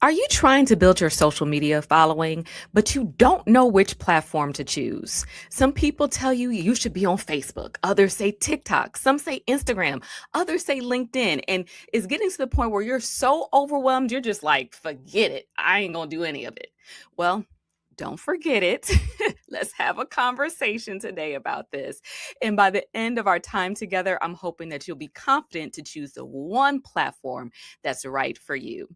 Are you trying to build your social media following, but you don't know which platform to choose? Some people tell you you should be on Facebook, others say TikTok, some say Instagram, others say LinkedIn, and it's getting to the point where you're so overwhelmed, you're just like, forget it. I ain't gonna do any of it. Well, don't forget it. Let's have a conversation today about this. And by the end of our time together, I'm hoping that you'll be confident to choose the one platform that's right for you.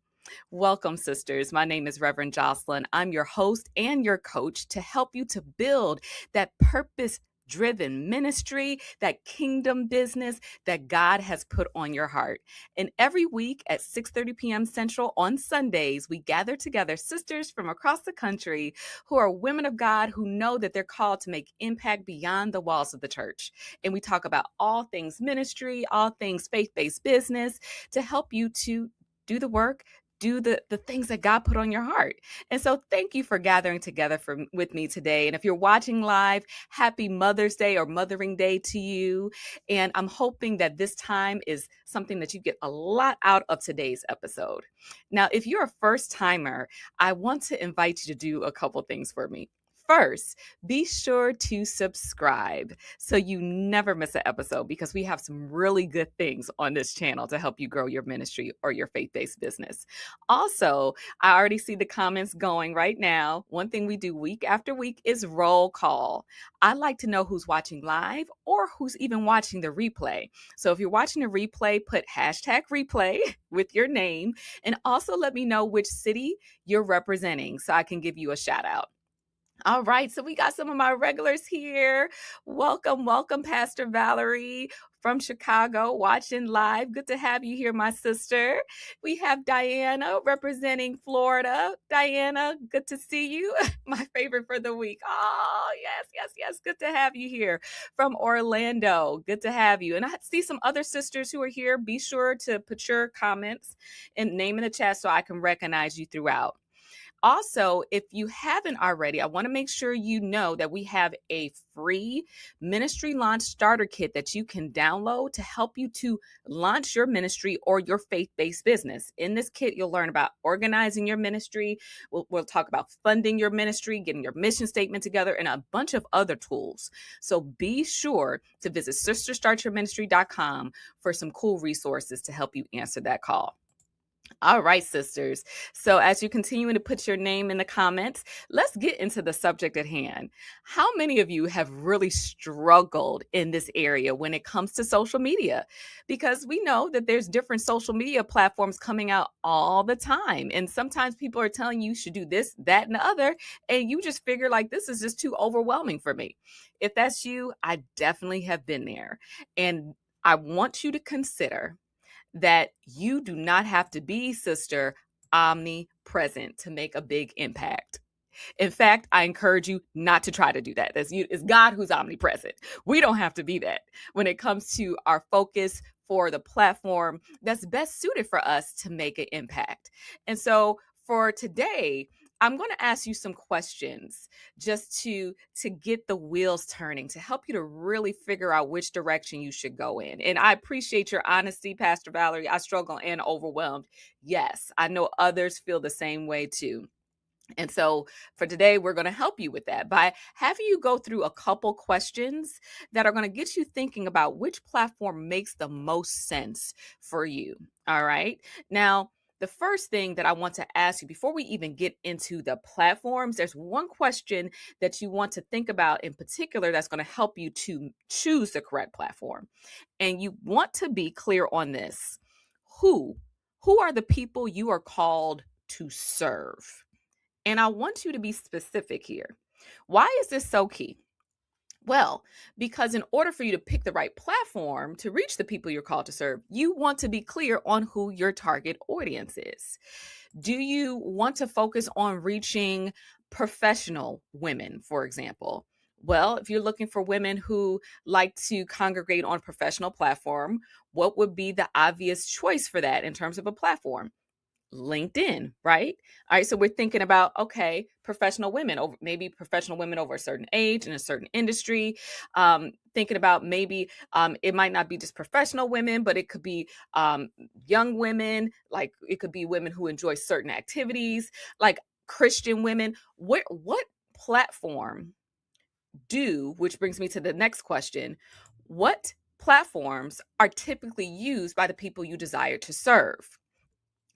Welcome, sisters. My name is Reverend Jocelyn. I'm your host and your coach to help you to build that purpose driven ministry, that kingdom business that God has put on your heart. And every week at 6:30 p.m. Central on Sundays, we gather together sisters from across the country who are women of God who know that they're called to make impact beyond the walls of the church. And we talk about all things ministry, all things faith-based business to help you to do the work, do the things that God put on your heart. And so thank you for gathering together with me today. And if you're watching live, happy Mother's Day or Mothering Day to you. And I'm hoping that this time is something that you get a lot out of today's episode. Now, if you're a first timer, I want to invite you to do a couple things for me. First, be sure to subscribe so you never miss an episode because we have some really good things on this channel to help you grow your ministry or your faith-based business. Also, I already see the comments going right now. One thing we do week after week is roll call. I like to know who's watching live or who's even watching the replay. So if you're watching the replay, put hashtag replay with your name and also let me know which city you're representing so I can give you a shout out. All right, so we got some of my regulars here. Welcome, welcome, Pastor Valerie from Chicago, watching live. Good to have you here, my sister. We have Diana representing Florida. Diana, good to see you. My favorite for the week. Oh, yes, yes, yes. Good to have you here from Orlando. Good to have you. And I see some other sisters who are here. Be sure to put your comments and name in the chat so I can recognize you throughout. Also, if you haven't already, I want to make sure you know that we have a free ministry launch starter kit that you can download to help you to launch your ministry or your faith-based business. In this kit, you'll learn about organizing your ministry. We'll talk about funding your ministry, getting your mission statement together, and a bunch of other tools. So be sure to visit sisterstartyourministry.com for some cool resources to help you answer that call. All right, sisters. So as you continue to put your name in the comments, let's get into the subject at hand. How many of you have really struggled in this area when it comes to social media? Because we know that there's different social media platforms coming out all the time. And sometimes people are telling you should do this, that, and the other. And you just figure like, this is just too overwhelming for me. If that's you, I definitely have been there. And I want you to consider that you do not have to be, sister, omnipresent to make a big impact. In fact, I encourage you not to try to do that. It's God who's omnipresent. We don't have to be that when it comes to our focus for the platform that's best suited for us to make an impact. And so for today, I'm going to ask you some questions just to get the wheels turning, to help you to really figure out which direction you should go in. And I appreciate your honesty, Pastor Valerie. I struggle and overwhelmed. Yes, I know others feel the same way too. And so for today, we're going to help you with that by having you go through a couple questions that are going to get you thinking about which platform makes the most sense for you. All right. Now, the first thing that I want to ask you before we even get into the platforms, there's one question that you want to think about in particular that's going to help you to choose the correct platform. And you want to be clear on this. Who are the people you are called to serve? And I want you to be specific here. Why is this so key? Well, because in order for you to pick the right platform to reach the people you're called to serve, you want to be clear on who your target audience is. Do you want to focus on reaching professional women, for example? Well, if you're looking for women who like to congregate on a professional platform, what would be the obvious choice for that in terms of a platform? LinkedIn, right? All right, so we're thinking about, okay, professional women, over maybe professional women over a certain age in a certain industry. Thinking about maybe it might not be just professional women, but it could be young women, like it could be women who enjoy certain activities, like Christian women. What platform which brings me to the next question, what platforms are typically used by the people you desire to serve?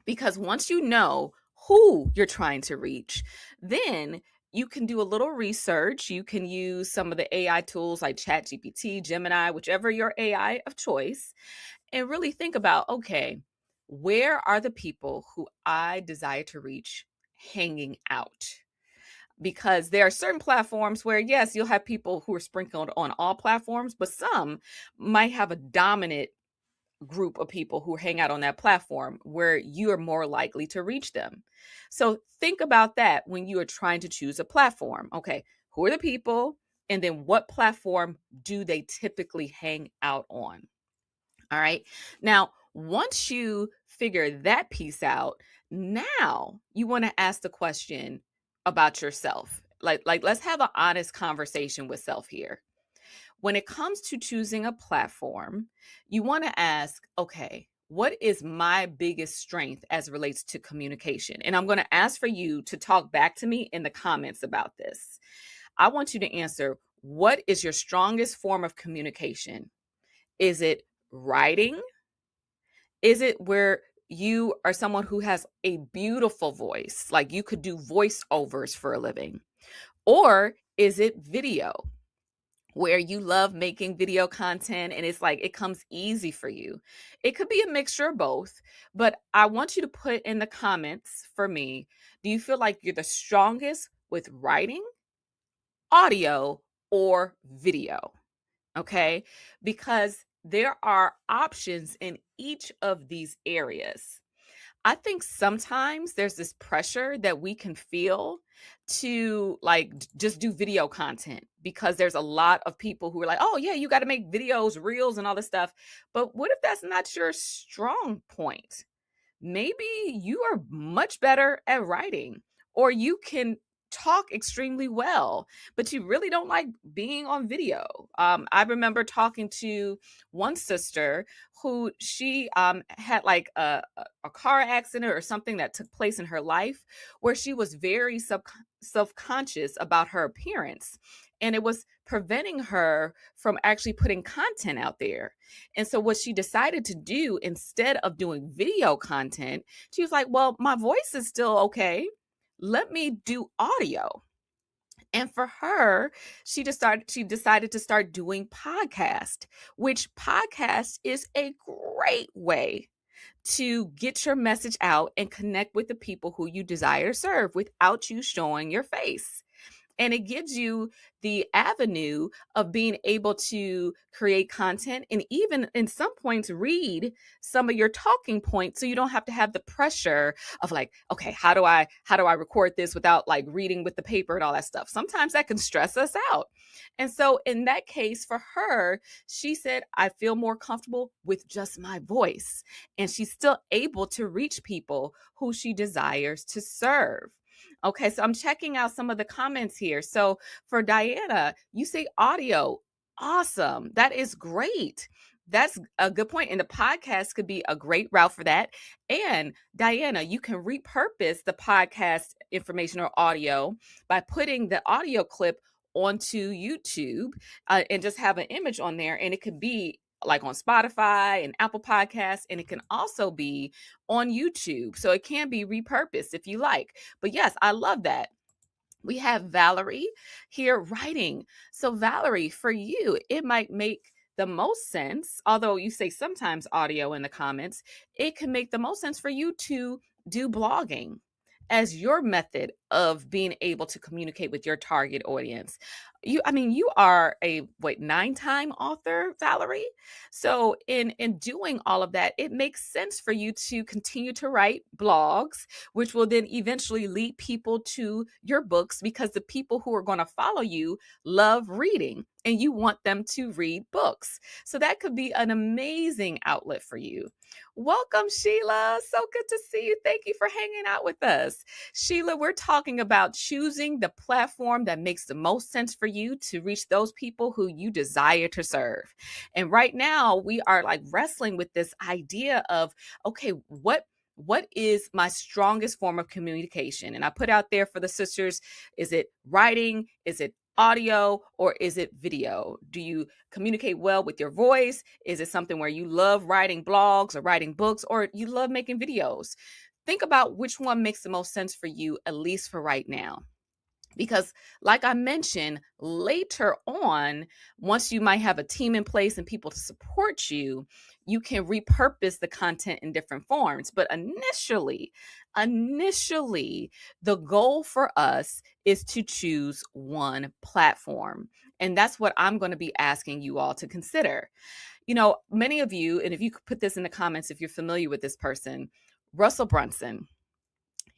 Because once you know who you're trying to reach, then you can do a little research. You can use some of the AI tools like ChatGPT, Gemini, whichever your AI of choice, and really think about, okay, where are the people who I desire to reach hanging out? Because there are certain platforms where, yes, you'll have people who are sprinkled on all platforms, but some might have a dominant group of people who hang out on that platform where you are more likely to reach them. So think about that when you are trying to choose a platform. Okay, who are the people? And then what platform do they typically hang out on? All right. Now, once you figure that piece out, now you want to ask the question about yourself. Like let's have an honest conversation with self here. When it comes to choosing a platform, you want to ask, okay, what is my biggest strength as it relates to communication? And I'm going to ask for you to talk back to me in the comments about this. I want you to answer, what is your strongest form of communication? Is it writing? Is it where you are someone who has a beautiful voice, like you could do voiceovers for a living? Or is it video, where you love making video content and it's like it comes easy for you? It could be a mixture of both, but I want you to put in the comments for me, do you feel like you're the strongest with writing, audio, or video? Okay, because there are options in each of these areas. I think sometimes there's this pressure that we can feel to like just do video content, because there's a lot of people who are like, oh, yeah, you got to make videos, reels, and all this stuff. But what if that's not your strong point? Maybe you are much better at writing, or you can talk extremely well, but you really don't like being on video. I remember talking to one sister who she had like a car accident or something that took place in her life where she was very self-conscious about her appearance. And it was preventing her from actually putting content out there. And so, what she decided to do instead of doing video content, she was like, well, my voice is still okay. Let me do audio. And for her, she decided to start doing podcast, which podcast is a great way to get your message out and connect with the people who you desire to serve without you showing your face. And it gives you the avenue of being able to create content and even in some points read some of your talking points, so you don't have to have the pressure of like, okay, how do I record this without like reading with the paper and all that stuff. Sometimes that can stress us out. And so in that case for her, she said, I feel more comfortable with just my voice, and she's still able to reach people who she desires to serve. Okay, so I'm checking out some of the comments here. So for Diana, you say audio. Awesome. That is great. That's a good point. And the podcast could be a great route for that. And Diana, you can repurpose the podcast information or audio by putting the audio clip onto YouTube, and just have an image on there. And it could be like on Spotify and Apple Podcasts, and it can also be on YouTube. So it can be repurposed if you like. But yes, I love that. We have Valerie here writing. So, Valerie, for you, it might make the most sense, although you say sometimes audio in the comments, it can make the most sense for you to do blogging as your method of being able to communicate with your target audience. You are a what, 9-time author, Valerie? So in doing all of that, it makes sense for you to continue to write blogs, which will then eventually lead people to your books, because the people who are going to follow you love reading and you want them to read books. So that could be an amazing outlet for you. Welcome, Sheila. So good to see you. Thank you for hanging out with us. Sheila, we're talking about choosing the platform that makes the most sense for you to reach those people who you desire to serve. And right now, we are like wrestling with this idea of, okay, what is my strongest form of communication? And I put out there for the sisters, is it writing? Is it audio, or is it video? Do you communicate well with your voice? Is it something where you love writing blogs or writing books, or you love making videos? Think about which one makes the most sense for you, at least for right now. Because, like I mentioned, later on, once you might have a team in place and people to support you, you can repurpose the content in different forms. But initially, the goal for us is to choose one platform. And that's what I'm going to be asking you all to consider. Many of you, and if you could put this in the comments if you're familiar with this person, Russell Brunson.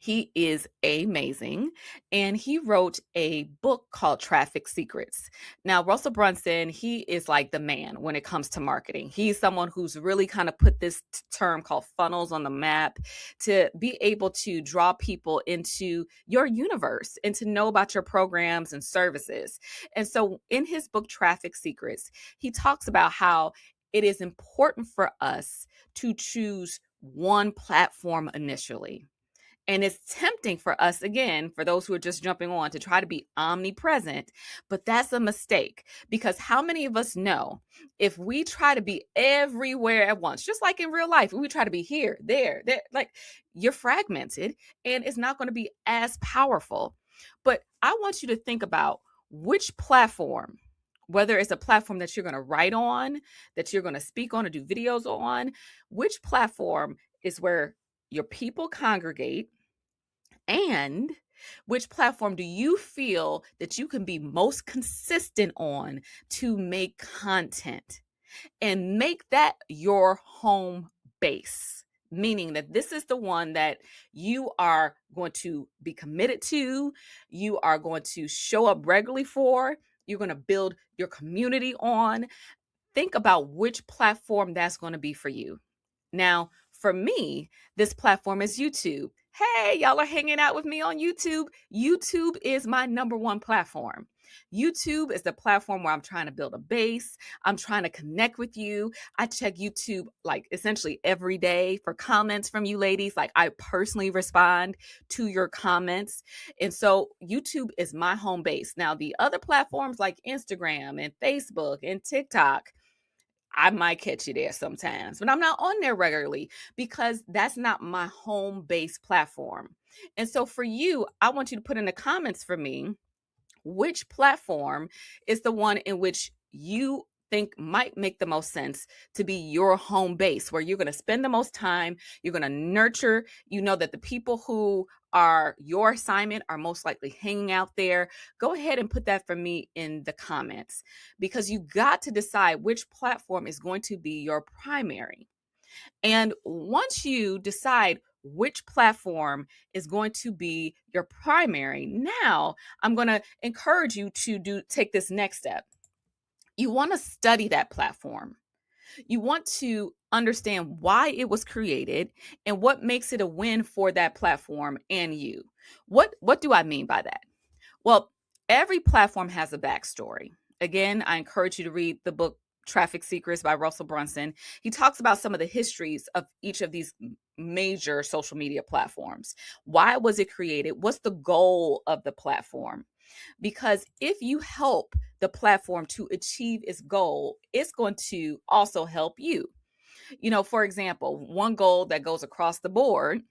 He is amazing. And he wrote a book called Traffic Secrets. Now, Russell Brunson, he is like the man when it comes to marketing. He's someone who's really kind of put this term called funnels on the map to be able to draw people into your universe and to know about your programs and services. And so in his book, Traffic Secrets, he talks about how it is important for us to choose one platform initially. And it's tempting for us, again, for those who are just jumping on, to try to be omnipresent, but that's a mistake, because how many of us know if we try to be everywhere at once, just like in real life, we try to be here, there, like, you're fragmented and it's not going to be as powerful. But I want you to think about which platform, whether it's a platform that you're going to write on, that you're going to speak on or do videos on, which platform is where your people congregate, and which platform do you feel that you can be most consistent on to make content, and make that your home base, meaning that this is the one that you are going to be committed to, you are going to show up regularly for, you're going to build your community on. Think about which platform that's going to be for you. Now, for me, this platform is YouTube. Hey, y'all are hanging out with me on YouTube. YouTube is my number one platform. YouTube is the platform where I'm trying to build a base. I'm trying to connect with you. I check YouTube like essentially every day for comments from you ladies. Like, I personally respond to your comments. And so YouTube is my home base. Now, the other platforms like Instagram and Facebook and TikTok, I might catch you there sometimes, but I'm not on there regularly because that's not my home base platform. And so for you, I want you to put in the comments for me which platform is the one in which you think might make the most sense to be your home base, where you're going to spend the most time, you're going to nurture, that the people who are your assignment are most likely hanging out there. Go ahead and put that for me in the comments, because you got to decide which platform is going to be your primary. And once you decide which platform is going to be your primary, now I'm going to encourage you to take this next step. You want to study that platform. You want to understand why it was created and what makes it a win for that platform and you. What do I mean by that? Well, every platform has a backstory. Again, I encourage you to read the book Traffic Secrets by Russell Brunson. He talks about some of the histories of each of these major social media platforms. Why was it created? What's the goal of the platform? Because if you help the platform to achieve its goal, it's going to also help you. For example, one goal that goes across the board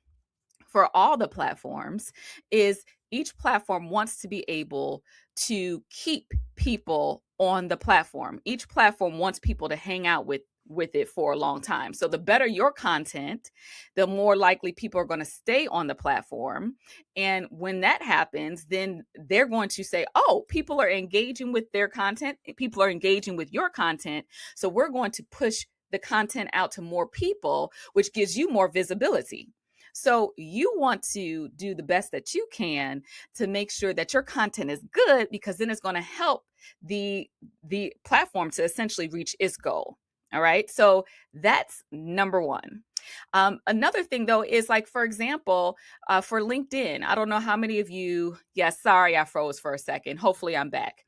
for all the platforms is each platform wants to be able to keep people on the platform. Each platform wants people to hang out with with it for a long time. So the better your content, the more likely people are going to stay on the platform. And when that happens, then they're going to say, oh, people are engaging with their content. People are engaging with your content. So we're going to push the content out to more people, which gives you more visibility. So you want to do the best that you can to make sure that your content is good, because then it's going to help the platform to essentially reach its goal. All right. So that's number one. Another thing, though, is like, for example, for LinkedIn, I don't know how many of you, yes, sorry, I froze for a second. Hopefully I'm back.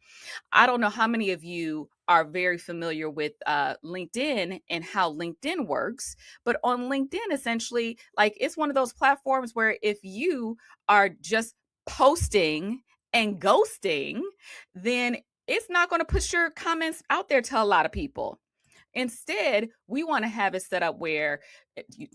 I don't know how many of you are very familiar with LinkedIn and how LinkedIn works, but on LinkedIn, essentially, like, it's one of those platforms where if you are just posting and ghosting, then it's not going to push your comments out there to a lot of people. Instead, we want to have it set up where,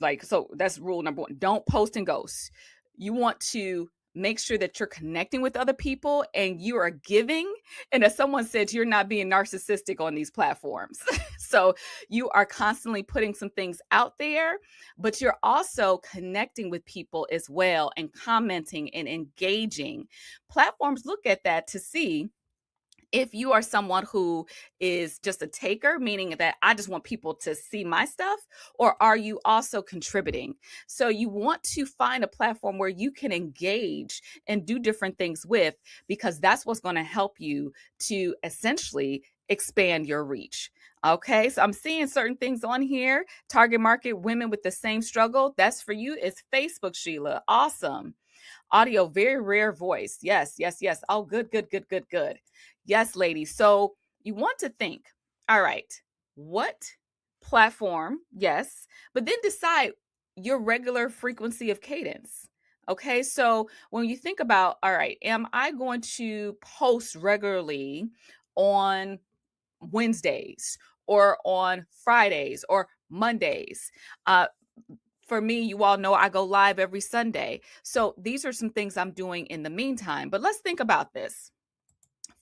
like, so that's rule number one: don't post and ghost. You want to make sure that you're connecting with other people and you are giving. And as someone said, you're not being narcissistic on these platforms. So you are constantly putting some things out there, but you're also connecting with people as well and commenting and engaging. Platforms look at that to see if you are someone who is just a taker, meaning that I just want people to see my stuff, or are you also contributing? So you want to find a platform where you can engage and do different things with, because that's what's going to help you to essentially expand your reach. Okay, so I'm seeing certain things on here. Target market women with the same struggle. That's for you. It's Facebook, Sheila. Awesome. Audio, very rare voice. Yes, yes, yes. Oh, good, good, good, good, good. Yes, ladies. So you want to think, all right, what platform? Yes, but then decide your regular frequency of cadence. Okay, so when you think about, all right, am I going to post regularly on Wednesdays or on Fridays or Mondays? For me, you all know I go live every Sunday. So these are some things I'm doing in the meantime. But let's think about this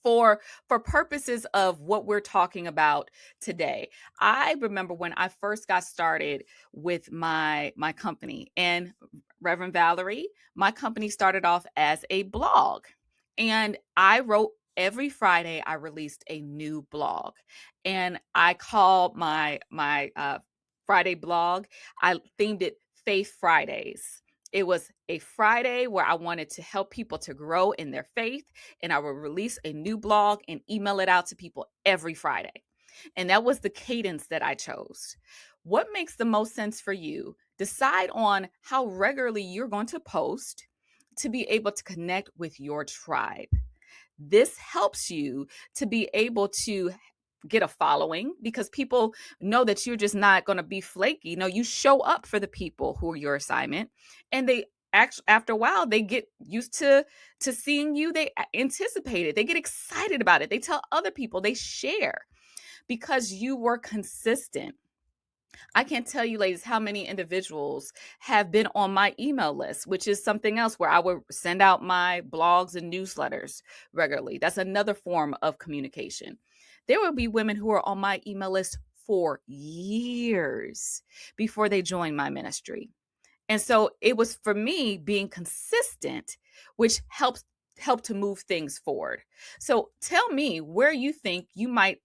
for purposes of what we're talking about today. I remember when I first got started with my company, and Reverend Valerie, my company started off as a blog, and I wrote every Friday. I released a new blog, and I called my Friday blog, I themed it Faith Fridays. It was a Friday where I wanted to help people to grow in their faith, and I would release a new blog and email it out to people every Friday. And that was the cadence that I chose. What makes the most sense for you? Decide on how regularly you're going to post to be able to connect with your tribe. This helps you to be able to get a following, because people know that you're just not going to be flaky. No, you show up for the people who are your assignment, and they actually, after a while, they get used to seeing you. They anticipate it. They get excited about it. They tell other people, they share, because you were consistent. I can't tell you, ladies, how many individuals have been on my email list, which is something else where I would send out my blogs and newsletters regularly. That's another form of communication. There will be women who are on my email list for years before they join my ministry. And so it was for me being consistent, which helped to move things forward. So tell me where you think you might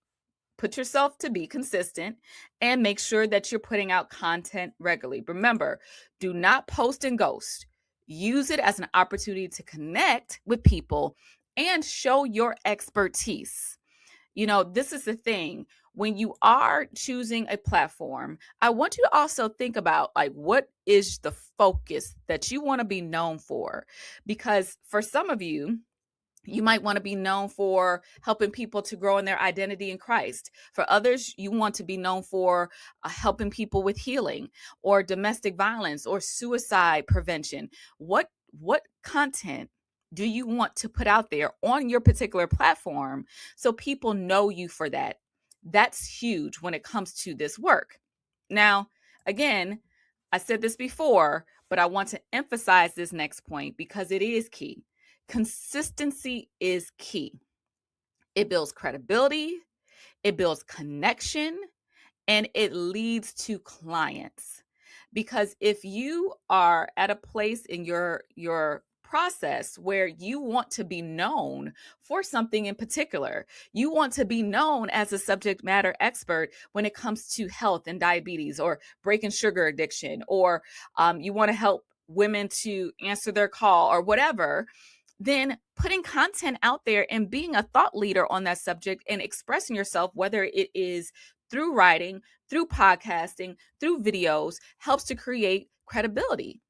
put yourself to be consistent, and make sure that you're putting out content regularly. Remember, do not post and ghost. Use it as an opportunity to connect with people and show your expertise. You know, this is the thing. When you are choosing a platform, I want you to also think about, like, what is the focus that you want to be known for? Because for some of you, you might want to be known for helping people to grow in their identity in Christ. For others, you want to be known for helping people with healing or domestic violence or suicide prevention. What content do you want to put out there on your particular platform so people know you for that? That's huge when it comes to this work. Now, again, I said this before, but I want to emphasize this next point because it is key. Consistency is key. It builds credibility, it builds connection, and it leads to clients. Because if you are at a place in your process where you want to be known for something in particular, you want to be known as a subject matter expert when it comes to health and diabetes or breaking sugar addiction, or you want to help women to answer their call or whatever, then putting content out there and being a thought leader on that subject and expressing yourself, whether it is through writing, through podcasting, through videos, helps to create credibility.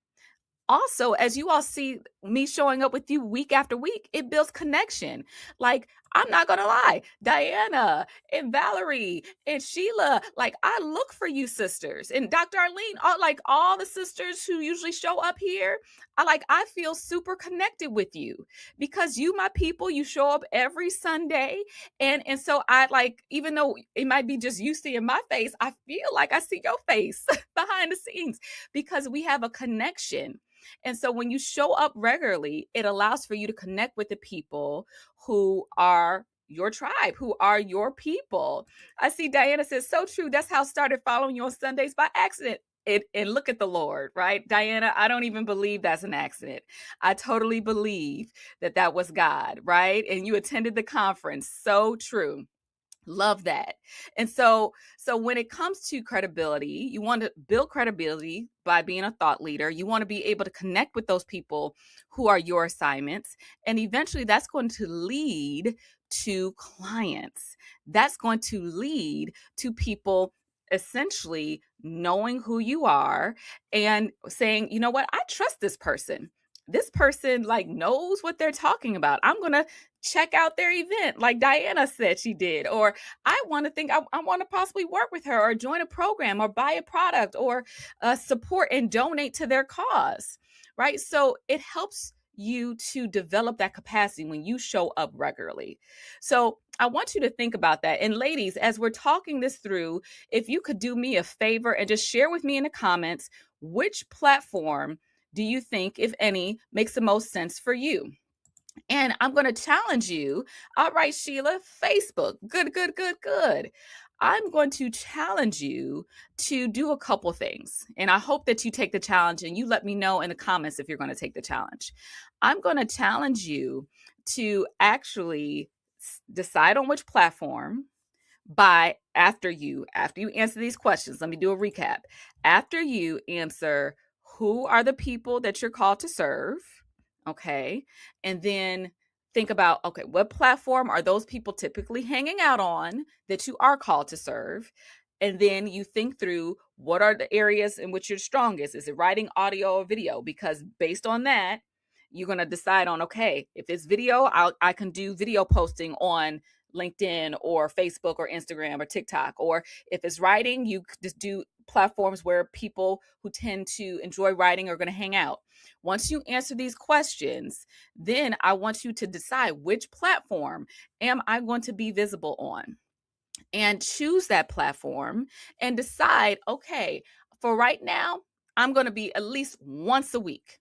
Also, as you all see me showing up with you week after week, it builds connection. Like, I'm not gonna lie, Diana and Valerie and Sheila, like, I look for you sisters, and Dr. Arlene, all the sisters who usually show up here, I feel super connected with you because you my people. You show up every Sunday, and so I, like, even though it might be just you seeing my face, I feel like I see your face behind the scenes because we have a connection. And so when you show up regularly, it allows for you to connect with the people who are your tribe, who are your people. I see Diana says, so true. That's how I started following you on Sundays by accident. And look at the Lord, right? Diana, I don't even believe that's an accident. I totally believe that that was God, right? And you attended the conference. So true. Love that. And so when it comes to credibility, you want to build credibility by being a thought leader. You want to be able to connect with those people who are your assignments, and eventually that's going to lead to clients. That's going to lead to people essentially knowing who you are and saying, you know what, I trust this person. This person like knows what they're talking about. I'm going to check out their event like Diana said she did, or I want to think I want to possibly work with her or join a program or buy a product or support and donate to their cause, right? So it helps you to develop that capacity when you show up regularly. So I want you to think about that. And ladies, as we're talking this through, if you could do me a favor and just share with me in the comments, which platform do you think, if any, makes the most sense for you? And I'm going to challenge you. All right, Sheila, Facebook. Good, good, good, good. I'm going to challenge you to do a couple things. And I hope that you take the challenge and you let me know in the comments if you're going to take the challenge. I'm going to challenge you to actually decide on which platform after you answer these questions. Let me do a recap. After you answer, who are the people that you're called to serve? Okay. And then think about, okay, what platform are those people typically hanging out on that you are called to serve? And then you think through, what are the areas in which you're strongest? Is it writing, audio, or video? Because based on that, you're going to decide on, okay, if it's video, I can do video posting on LinkedIn or Facebook or Instagram or TikTok. Or if it's writing, you just do platforms where people who tend to enjoy writing are going to hang out. Once you answer these questions, then I want you to decide, which platform am I going to be visible on? And choose that platform and decide, okay, for right now, I'm going to be at least once a week.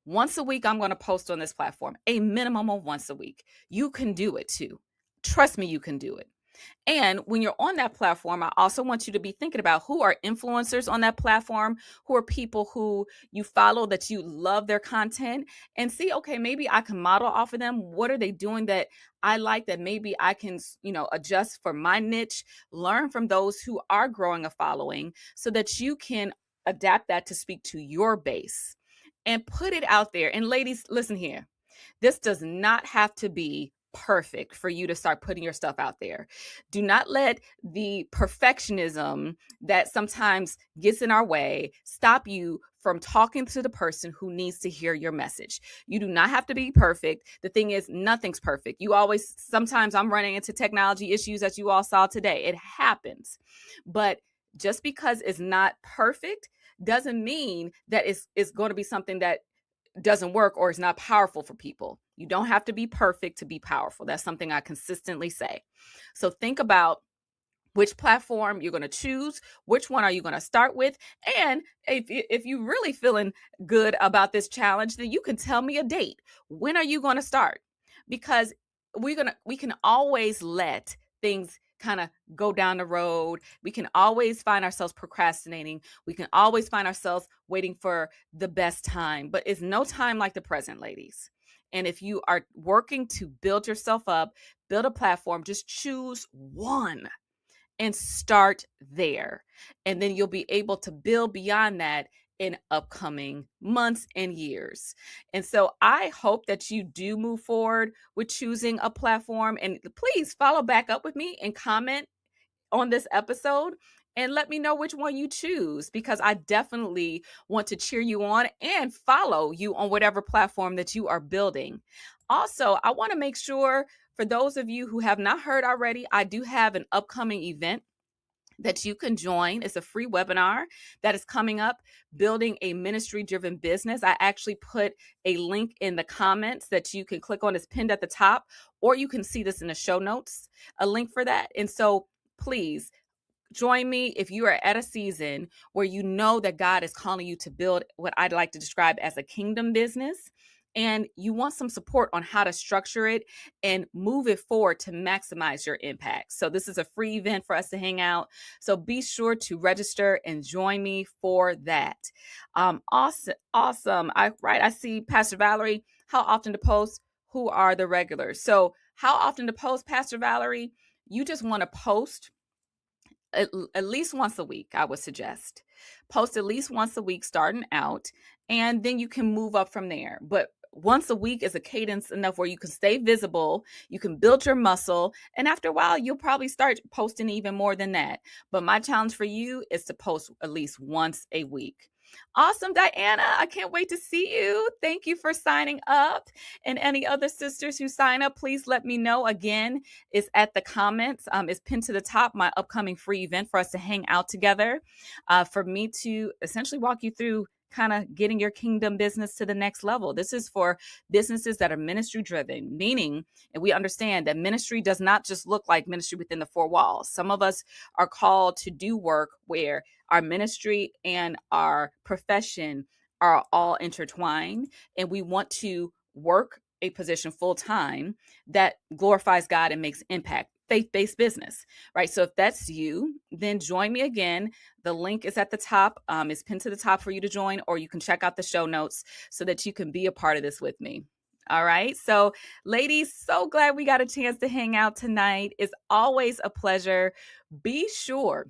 Once a week, I'm going to post on this platform, a minimum of once a week. You can do it too. Trust me, you can do it. And when you're on that platform, I also want you to be thinking about, who are influencers on that platform, who are people who you follow that you love their content, and see, okay, maybe I can model off of them. What are they doing that I like that maybe I can, adjust for my niche, learn from those who are growing a following so that you can adapt that to speak to your base and put it out there. And ladies, listen here. This does not have to be perfect for you to start putting your stuff out there. Do not let the perfectionism that sometimes gets in our way stop you from talking to the person who needs to hear your message. You do not have to be perfect. The thing is, nothing's perfect. Sometimes I'm running into technology issues, as you all saw today. It happens. But just because it's not perfect doesn't mean that it's going to be something that doesn't work or is not powerful for people. You don't have to be perfect to be powerful. That's something I consistently say. So think about which platform you're going to choose, which one are you going to start with, and if you're really feeling good about this challenge, then you can tell me a date. When are you going to start? Because we can always let things kind of go down the road. We can always find ourselves procrastinating. We can always find ourselves waiting for the best time, but it's no time like the present, ladies. And if you are working to build yourself up, build a platform, just choose one and start there. And then you'll be able to build beyond that in upcoming months and years. And so I hope that you do move forward with choosing a platform. And please follow back up with me and comment on this episode and let me know which one you choose, because I definitely want to cheer you on and follow you on whatever platform that you are building. Also, I want to make sure for those of you who have not heard already, I do have an upcoming event that you can join. It's a free webinar that is coming up, Building a Ministry Driven Business. I actually put a link in the comments that you can click on. It's pinned at the top, or you can see this in the show notes, a link for that. And so please join me if you are at a season where you know that God is calling you to build what I'd like to describe as a kingdom business, and you want some support on how to structure it and move it forward to maximize your impact. So this is a free event for us to hang out. So be sure to register and join me for that. Awesome. I see Pastor Valerie. How often to post? Who are the regulars? So how often to post, Pastor Valerie? You just want to post at least once a week, I would suggest. Post at least once a week starting out, and then you can move up from there. But once a week is a cadence enough where you can stay visible, you can build your muscle, and after a while, you'll probably start posting even more than that. But my challenge for you is to post at least once a week. Awesome, Diana. I can't wait to see you. Thank you for signing up. And any other sisters who sign up, please let me know. Again, it's at the comments. It's pinned to the top, my upcoming free event for us to hang out together, for me to essentially walk you through kind of getting your kingdom business to the next level. This is for businesses that are ministry driven, meaning, and we understand that ministry does not just look like ministry within the four walls. Some of us are called to do work where our ministry and our profession are all intertwined, and we want to work a position full time that glorifies God and makes impact. Faith-based business, right? So if that's you, then join me again. The link is at the top. It's pinned to the top for you to join, or you can check out the show notes so that you can be a part of this with me. All right. So ladies, so glad we got a chance to hang out tonight. It's always a pleasure. Be sure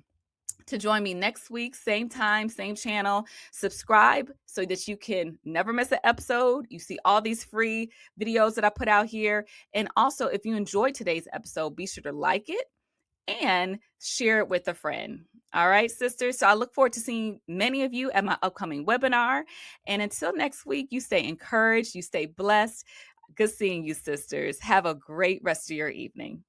to join me next week, same time, same channel. Subscribe so that you can never miss an episode. You see all these free videos that I put out here. And also, if you enjoyed today's episode, be sure to like it and share it with a friend. All right, sisters. So I look forward to seeing many of you at my upcoming webinar. And until next week, you stay encouraged, you stay blessed. Good seeing you, sisters. Have a great rest of your evening.